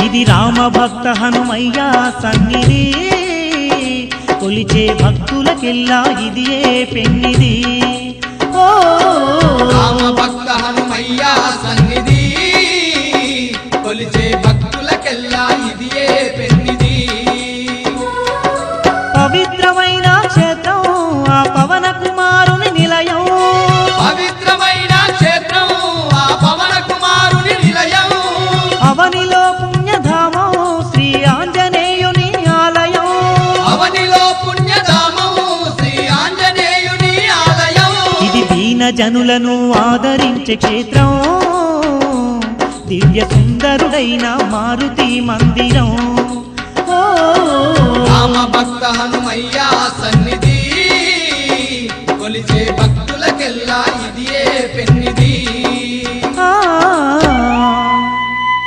ఇది రామ భక్త హనుమయ్య సన్నిధి కొలిచే భక్తులకెల్లా ఇదియే పెన్నిది ఓ రామ భక్త హనుమయ్య సన్నిధి కొలిచే భక్తులకెల్లా ఇదియే పెన్నిది పవిత్రమైన క్షేత్రం ఆ పవన కుమారుని నిలయం పవిత్రమైన క్షేత్రం ఆ పవన కుమారుని నిలయం అవనిలో పుణ్యధామం శ్రీ ఆంజనేయుని ఆలయం అవనిలో పుణ్యధామం శ్రీ ఆంజనేయుని ఆలయం ఇది దీన జనులను ఆదరించే క్షేత్రం దివ్య సుందరుడైన మారుతి మందిరం ఓ రామ భక్త హనుమయ్య సన్నిధి కొలిచే భక్తులకెల్లా ఇదియే పెన్నిది